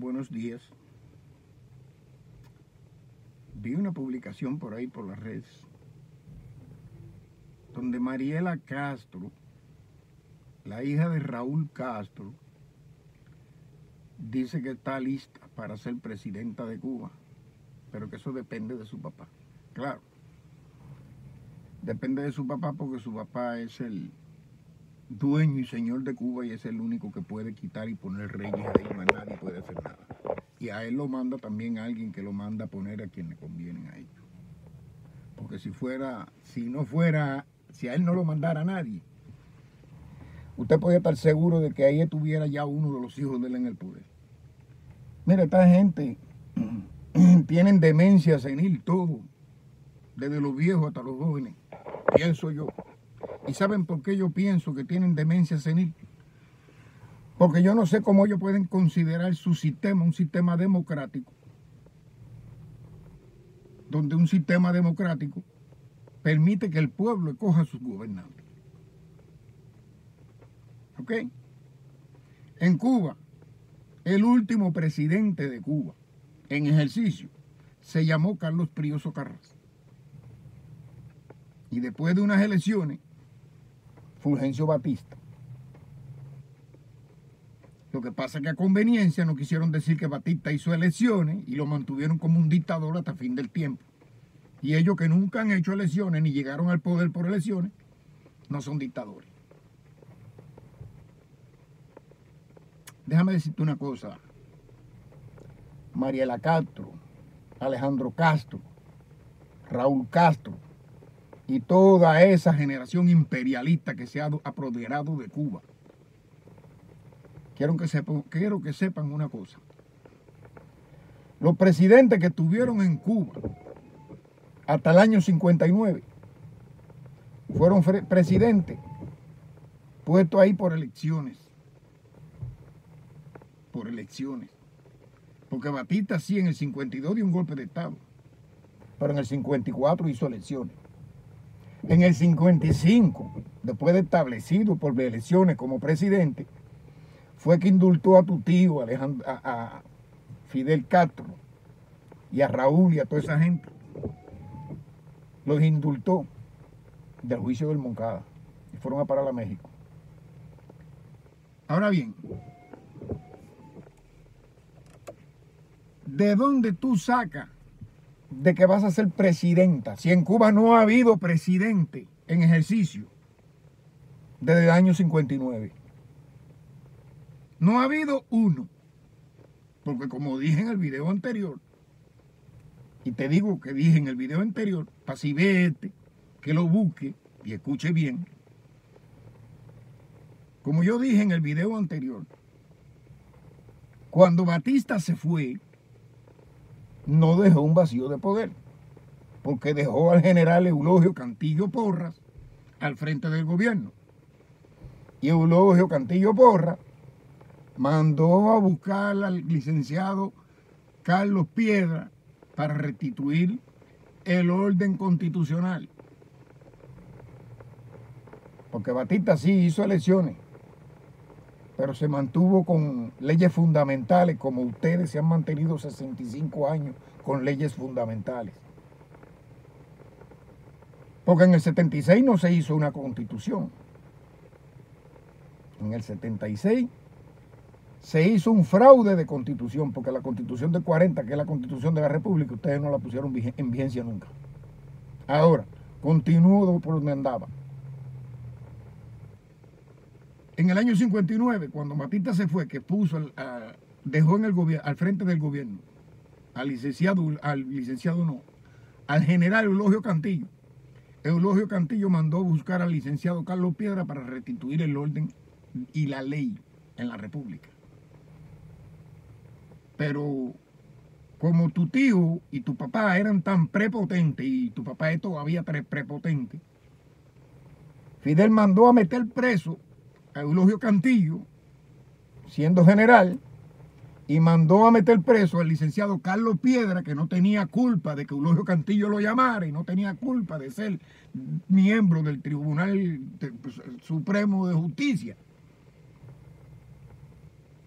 buenos días. Vi una publicación por ahí por las redes donde Mariela Castro, la hija de Raúl Castro, dice que está lista para ser presidenta de Cuba, pero que eso depende de su papá. Claro, depende de su papá porque su papá es el dueño y señor de Cuba y es el único que puede quitar y poner reyes ahí, más nadie puede hacer nada. Y a él lo manda también alguien que lo manda a poner a quien le convienen a ellos. Porque si a él no lo mandara a nadie, usted podía estar seguro de que ahí estuviera ya uno de los hijos de él en el poder. Mira, esta gente tienen demencia senil todo, desde los viejos hasta los jóvenes, pienso yo. ¿Y saben por qué yo pienso que tienen demencia senil? Porque yo no sé cómo ellos pueden considerar su sistema un sistema democrático, donde un sistema democrático permite que el pueblo escoja a sus gobernantes. ¿Ok? En Cuba, el último presidente de Cuba en ejercicio se llamó Carlos Prío Socarrás. Y después de unas elecciones, Fulgencio Batista. Lo que pasa es que a conveniencia no quisieron decir que Batista hizo elecciones y lo mantuvieron como un dictador hasta fin del tiempo. Y ellos que nunca han hecho elecciones ni llegaron al poder por elecciones, no son dictadores. Déjame decirte una cosa. Mariela Castro, Alejandro Castro, Raúl Castro y toda esa generación imperialista que se ha apoderado de Cuba. Quiero que sepan una cosa. Los presidentes que estuvieron en Cuba hasta el año 59 fueron presidentes puestos ahí por elecciones. Por elecciones. Porque Batista sí en el 52 dio un golpe de Estado, pero en el 54 hizo elecciones. En el 55, después de establecido por elecciones como presidente, fue que indultó a tu tío, a Fidel Castro, y a Raúl y a toda esa gente. Los indultó del juicio del Moncada y fueron a parar a México. Ahora bien, ¿de dónde tú sacas de que vas a ser presidenta si en Cuba no ha habido presidente en ejercicio desde el año 59? No ha habido uno, porque como dije en el video anterior, y te digo que dije en el video anterior, para si vete, que lo busque y escuche bien, como yo dije en el video anterior, cuando Batista se fue, no dejó un vacío de poder, porque dejó al general Eulogio Cantillo Porras al frente del gobierno. Y Eulogio Cantillo Porras mandó a buscar al licenciado Carlos Piedra para restituir el orden constitucional. Porque Batista sí hizo elecciones, pero se mantuvo con leyes fundamentales, como ustedes se han mantenido 65 años con leyes fundamentales. Porque en el 76 no se hizo una constitución. En el 76 se hizo un fraude de constitución, porque la constitución del 40, que es la constitución de la República, ustedes no la pusieron en vigencia nunca. Ahora, continúo por donde andaba. En el año 59, cuando Batista se fue, que dejó en el al frente del gobierno al general Eulogio Cantillo. Eulogio Cantillo mandó a buscar al licenciado Carlos Piedra para restituir el orden y la ley en la República. Pero como tu tío y tu papá eran tan prepotentes, y tu papá es todavía prepotente, Fidel mandó a meter preso a Eulogio Cantillo, siendo general, y mandó a meter preso al licenciado Carlos Piedra, que no tenía culpa de que Eulogio Cantillo lo llamara y no tenía culpa de ser miembro del Tribunal Supremo de Justicia.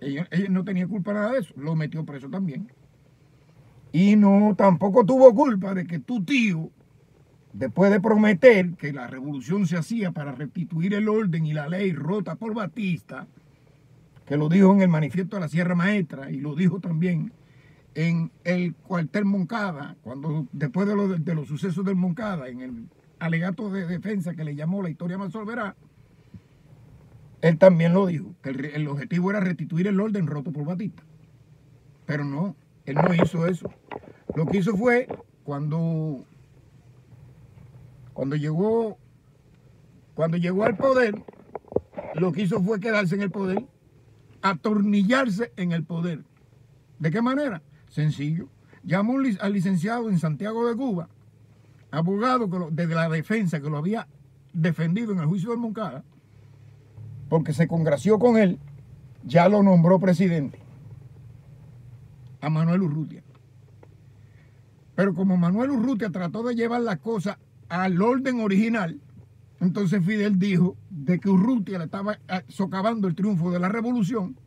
Ella no tenía culpa de nada de eso, lo metió preso también. Y no, tampoco tuvo culpa de que tu tío, después de prometer que la revolución se hacía para restituir el orden y la ley rota por Batista, que lo dijo en el manifiesto de la Sierra Maestra y lo dijo también en el cuartel Moncada, cuando después de los sucesos del Moncada, en el alegato de defensa que le llamó La historia más solverá, él también lo dijo, que el objetivo era restituir el orden roto por Batista. Pero no, él no hizo eso. Lo que hizo fue, cuando llegó al poder, lo que hizo fue quedarse en el poder, atornillarse en el poder. ¿De qué manera? Sencillo. Llamó al licenciado en Santiago de Cuba, abogado de la defensa que lo había defendido en el juicio del Moncada, porque se congració con él, ya lo nombró presidente, a Manuel Urrutia. Pero como Manuel Urrutia trató de llevar las cosas al orden original, entonces Fidel dijo de que Urrutia le estaba socavando el triunfo de la revolución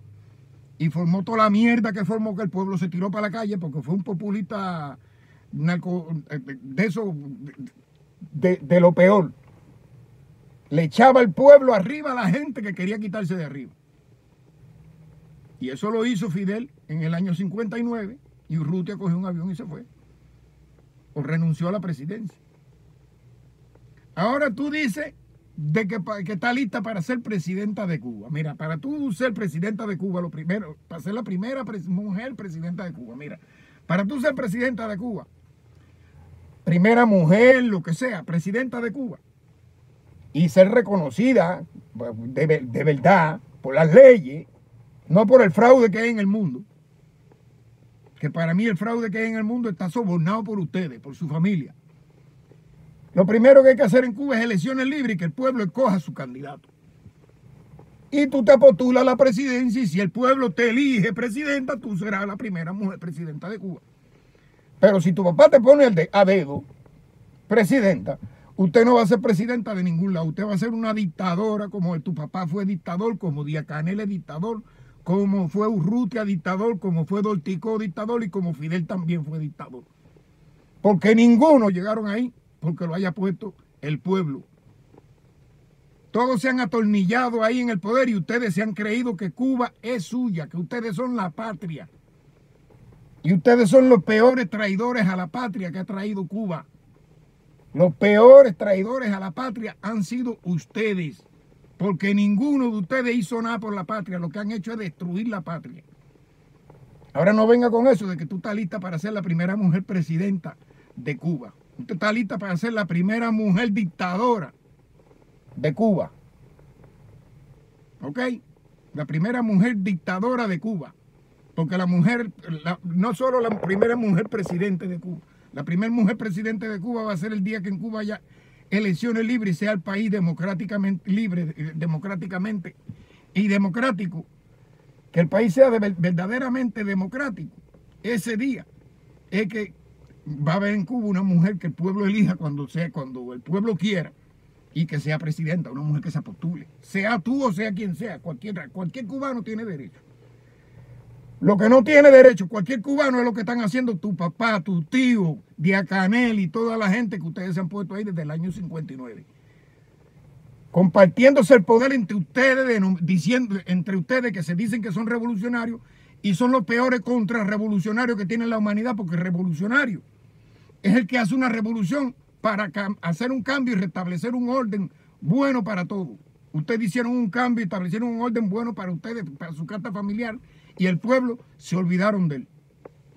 y formó toda la mierda que formó, que el pueblo se tiró para la calle porque fue un populista de eso, de lo peor. Le echaba al pueblo arriba a la gente que quería quitarse de arriba. Y eso lo hizo Fidel en el año 59 y Urrutia cogió un avión y se fue. O renunció a la presidencia. Ahora tú dices de que está lista para ser presidenta de Cuba. Mira, para tú ser presidenta de Cuba, lo primero, para ser la primera mujer presidenta de Cuba, mira, para tú ser presidenta de Cuba, primera mujer, lo que sea, presidenta de Cuba, y ser reconocida de verdad por las leyes, no por el fraude que hay en el mundo, que para mí el fraude que hay en el mundo está sobornado por ustedes, por su familia. Lo primero que hay que hacer en Cuba es elecciones libres y que el pueblo escoja a su candidato. Y tú te postulas a la presidencia y si el pueblo te elige presidenta, tú serás la primera mujer presidenta de Cuba. Pero si tu papá te pone a dedo presidenta, usted no va a ser presidenta de ningún lado. Usted va a ser una dictadora, como tu papá fue dictador, como Díaz Canel es dictador, como fue Urrutia dictador, como fue Dorticó dictador y como Fidel también fue dictador. Porque ninguno llegaron ahí porque lo haya puesto el pueblo. Todos se han atornillado ahí en el poder y ustedes se han creído que Cuba es suya, que ustedes son la patria. Y ustedes son los peores traidores a la patria que ha traído Cuba. Los peores traidores a la patria han sido ustedes, porque ninguno de ustedes hizo nada por la patria. Lo que han hecho es destruir la patria. Ahora no venga con eso de que tú estás lista para ser la primera mujer presidenta de Cuba. Usted está lista para ser la primera mujer dictadora de Cuba. ¿Ok? La primera mujer dictadora de Cuba. Porque la mujer, no solo la primera mujer presidente de Cuba, la primera mujer presidente de Cuba va a ser el día que en Cuba haya elecciones libres y sea el país democráticamente libre, democráticamente y democrático. Que el país sea verdaderamente democrático. Ese día es que va a haber en Cuba una mujer que el pueblo elija cuando el pueblo quiera y que sea presidenta, una mujer que se postule. Sea tú o sea quien sea, cualquier cubano tiene derecho. Lo que no tiene derecho cualquier cubano es lo que están haciendo tu papá, tu tío, Díaz Canel y toda la gente que ustedes se han puesto ahí desde el año 59. Compartiéndose el poder entre ustedes, entre ustedes que se dicen que son revolucionarios y son los peores contrarrevolucionarios que tiene la humanidad, porque el revolucionario es el que hace una revolución para hacer un cambio y restablecer un orden bueno para todos. Ustedes hicieron un cambio y establecieron un orden bueno para ustedes, para su carta familiar, y el pueblo se olvidaron de él.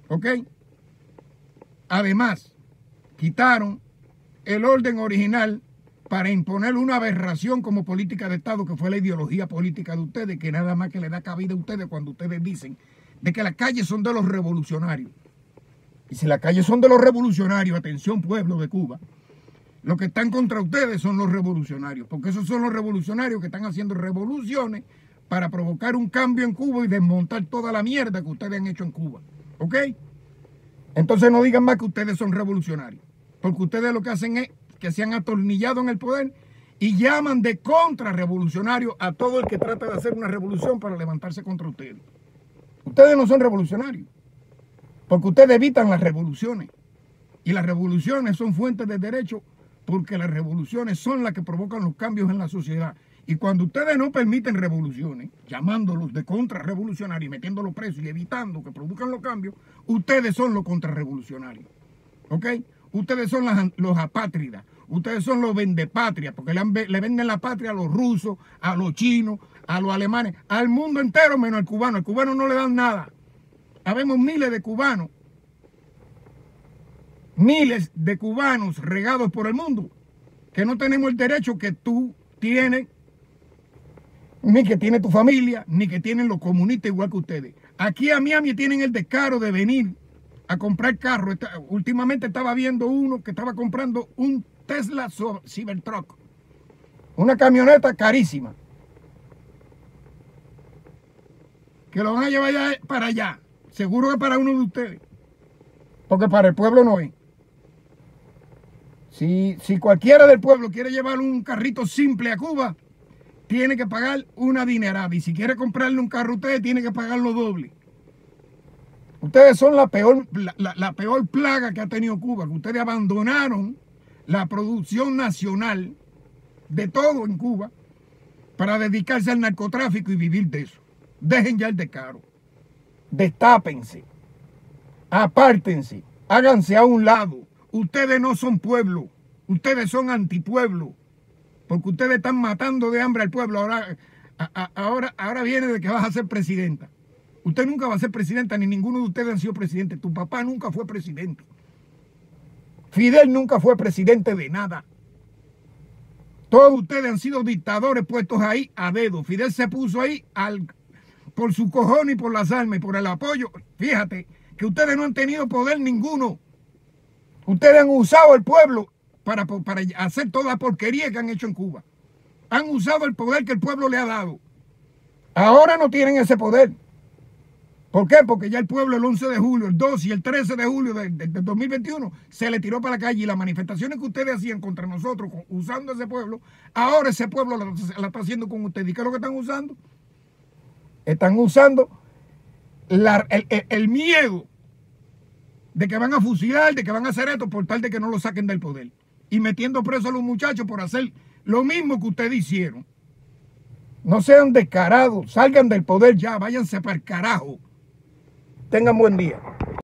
¿Ok? Además, quitaron el orden original para imponer una aberración como política de Estado, que fue la ideología política de ustedes, que nada más que le da cabida a ustedes cuando ustedes dicen de que las calles son de los revolucionarios. Y si las calles son de los revolucionarios, atención pueblo de Cuba, los que están contra ustedes son los revolucionarios, porque esos son los revolucionarios que están haciendo revoluciones para provocar un cambio en Cuba y desmontar toda la mierda que ustedes han hecho en Cuba. ¿Ok? Entonces no digan más que ustedes son revolucionarios, porque ustedes lo que hacen es que se han atornillado en el poder y llaman de contrarrevolucionario a todo el que trata de hacer una revolución para levantarse contra ustedes. Ustedes no son revolucionarios, porque ustedes evitan las revoluciones. Y las revoluciones son fuentes de derecho, porque las revoluciones son las que provocan los cambios en la sociedad. Y cuando ustedes no permiten revoluciones, llamándolos de contrarrevolucionarios, metiéndolos presos y evitando que produzcan los cambios, ustedes son los contrarrevolucionarios. ¿Ok? Ustedes son los apátridas, ustedes son los vendepatrias, porque le venden la patria a los rusos, a los chinos, a los alemanes, al mundo entero menos al cubano. Al cubano no le dan nada. Habemos miles de cubanos regados por el mundo, que no tenemos el derecho que tú tienes, ni que tiene tu familia, ni que tienen los comunistas igual que ustedes. Aquí a Miami tienen el descaro de venir a comprar carros. Últimamente estaba viendo uno que estaba comprando un Tesla Cybertruck, una camioneta carísima, que lo van a llevar para allá. Seguro que para uno de ustedes, porque para el pueblo no es. Si cualquiera del pueblo quiere llevar un carrito simple a Cuba, tiene que pagar una dinerada. Y si quiere comprarle un carro a ustedes, tiene que pagarlo doble. Ustedes son la peor plaga que ha tenido Cuba, que ustedes abandonaron la producción nacional de todo en Cuba para dedicarse al narcotráfico y vivir de eso. Dejen ya el descaro. Destápense. Apártense. Háganse a un lado. Ustedes no son pueblo. Ustedes son antipueblo. Porque ustedes están matando de hambre al pueblo. Ahora viene de que vas a ser presidenta. Usted nunca va a ser presidenta, ni ninguno de ustedes han sido presidente. Tu papá nunca fue presidente. Fidel nunca fue presidente de nada. Todos ustedes han sido dictadores puestos ahí a dedo. Fidel se puso ahí por su cojón y por las armas y por el apoyo. Fíjate que ustedes no han tenido poder ninguno. Ustedes han usado el pueblo para hacer toda la porquería que han hecho en Cuba. Han usado el poder que el pueblo le ha dado. Ahora no tienen ese poder. ¿Por qué? Porque ya el pueblo el 11 de julio, el 2 y el 13 de julio del 2021 se le tiró para la calle, y las manifestaciones que ustedes hacían contra nosotros usando ese pueblo, ahora ese pueblo la está haciendo con ustedes. ¿Y qué es lo que están usando? Están usando el miedo de que van a fusilar, de que van a hacer esto por tal de que no lo saquen del poder. Y metiendo presos a los muchachos por hacer lo mismo que ustedes hicieron. No sean descarados, salgan del poder ya, váyanse para el carajo. Tengan buen día.